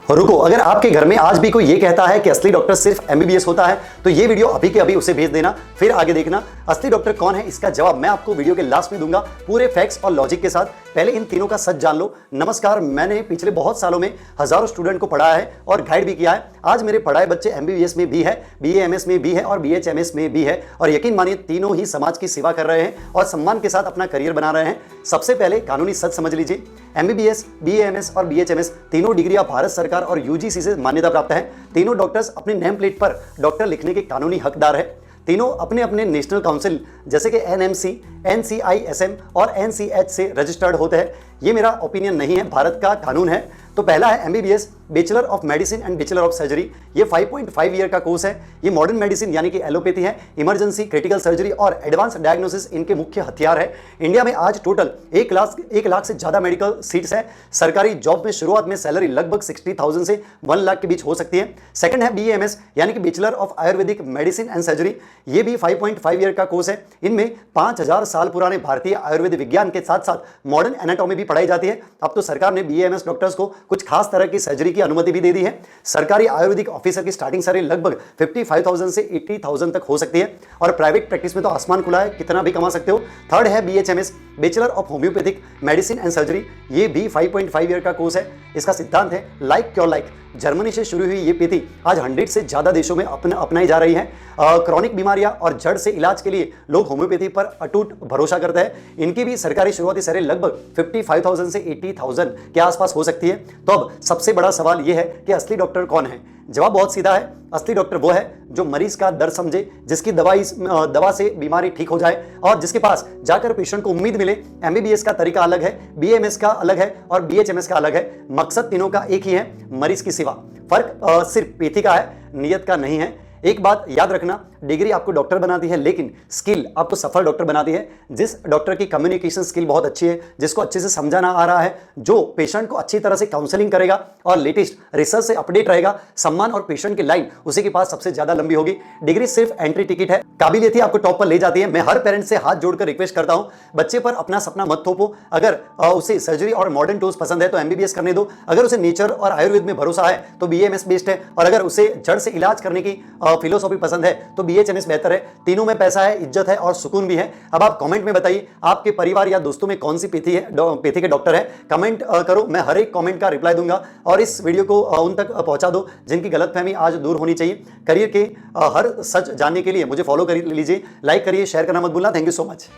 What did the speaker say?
रुको, अगर आपके घर में आज भी कोई ये कहता है कि असली डॉक्टर सिर्फ एमबीबीएस होता है तो ये वीडियो अभी के अभी उसे भेज देना, फिर आगे देखना असली डॉक्टर कौन है इसका जवाब मैं आपको वीडियो के लास्ट में दूंगा पूरे फैक्ट्स और लॉजिक के साथ। पहले इन तीनों का सच जान लो। नमस्कार, मैंने पिछले बहुत सालों में हजारों स्टूडेंट को पढ़ाया है और गाइड भी किया है। आज मेरे पढ़ाए बच्चे एमबीबीएस में भी है, बीएएमएस में भी है और बीएचएमएस में भी है और यकीन मानिए तीनों ही समाज की सेवा कर रहे हैं और सम्मान के साथ अपना करियर बना रहे हैं। सबसे पहले कानूनी सच समझ लीजिए, एमबीबीएस, बीएएमएस और बीएचएमएस तीनों डिग्रियां भारत सरकार और यूजीसी से मान्यता प्राप्त है। तीनों डॉक्टर्स अपने नेम प्लेट पर डॉक्टर लिखने के कानूनी हकदार है। तीनों अपने अपने नेशनल काउंसिल जैसे कि एनएमसी, एनसीआईएसएम और एनसीएच से रजिस्टर्ड होते हैं। ये मेरा ओपिनियन नहीं है, भारत का कानून है। तो पहला है MBBS, bachelor of medicine and bachelor of surgery. ये 5.5 ईयर का कोर्स है। ये मॉडर्न मेडिसिन यानी कि एलोपैथी है, इमरजेंसी, क्रिटिकल सर्जरी और एडवांस डायग्नोसिस इनके मुख्य हथियार है। इंडिया में आज टोटल 1 लाख से ज्यादा मेडिकल सीट्स हैं। सरकारी जॉब में शुरुआत में सैलरी लगभग 60,000 से 1 लाख के बीच हो सकती है। सेकंड है बीएएमएस यानी कि bachelor of Ayurvedic medicine and surgery. ये भी 5.5 ईयर का कोर्स है। इनमें 5000 साल पुराने भारतीय आयुर्वेद विज्ञान के साथ साथ मॉडर्न एनाटॉमी भी पढ़ाई जाती है। अब तो सरकार ने बीएएमएस डॉक्टर्स को कुछ खास तरह की सर्जरी की अनुमति भी दे दी है। सरकारी आयुर्वेदिक ऑफिसर की स्टार्टिंग सैलरी लगभग 55,000 से 80,000 तक हो सकती है और प्राइवेट प्रैक्टिस में तो आसमान खुला है, कितना भी कमा सकते हो। थर्ड है BHMS, bachelor of homeopathic medicine and surgery. ये भी 5.5 ईयर का कोर्स है। इसका सिद्धांत है लाइक क्योर लाइक। जर्मनी से शुरू हुई ये पेथी आज 100 से ज्यादा देशों में अपनाई जा रही है। क्रॉनिक बीमारियां और जड़ से इलाज के लिए लोग होम्योपैथी पर अटूट भरोसा करते हैं। इनकी भी सरकारी शुरुआती सैलरी लगभग 55,000 से 80,000 के आसपास हो सकती है। तो अब सबसे बड़ा सवाल यह है कि असली डॉक्टर कौन है। जवाब बहुत सीधा है, असली डॉक्टर वो है जो मरीज का दर्द समझे, जिसकी दवा से बीमारी ठीक हो जाए और जिसके पास जाकर पेशेंट को उम्मीद मिले। एमबीबीएस का तरीका अलग है, बीएमएस का अलग है और बीएचएमएस का अलग है। मकसद तीनों का एक ही है, मरीज की सेवा। फर्क सिर्फ पेथी का है, नियत का नहीं है। एक बात याद रखना, डिग्री आपको डॉक्टर बनाती है लेकिन स्किल आपको सफल डॉक्टर बनाती है। जिस डॉक्टर की कम्युनिकेशन स्किल बहुत अच्छी है, जिसको अच्छे से समझाना आ रहा है, जो पेशेंट को अच्छी तरह से काउंसलिंग करेगा और लेटेस्ट रिसर्च से अपडेट रहेगा, सम्मान और पेशेंट की लाइन उसी के पास सबसे ज्यादा लंबी होगी। डिग्री सिर्फ एंट्री टिकट है, काबिलियत ही आपको टॉप पर ले जाती है। मैं हर पेरेंट से हाथ जोड़कर रिक्वेस्ट करता हूं, बच्चे पर अपना सपना मत थोपो। अगर उसे सर्जरी और मॉडर्न टूल्स पसंद है तो एमबीबीएस करने दो। अगर उसे नेचर और आयुर्वेद में भरोसा है तो बीएमएस बेस्ट है और अगर उसे जड़ से इलाज करने की फिलोसॉफी पसंद है तो बीएचएमएस बेहतर है। तीनों में पैसा है, इज्जत है और सुकून भी है। अब आप कमेंट में बताइए आपके परिवार या दोस्तों में कौन सी पेथी के डॉक्टर है। कमेंट करो, मैं हर एक कमेंट का रिप्लाई दूंगा और इस वीडियो को उन तक पहुंचा दो जिनकी गलतफहमी आज दूर होनी चाहिए। करियर के हर सच जानने के लिए मुझे फॉलो कर लीजिए, लाइक करिए, शेयर करना मत भूलना। Thank you so much.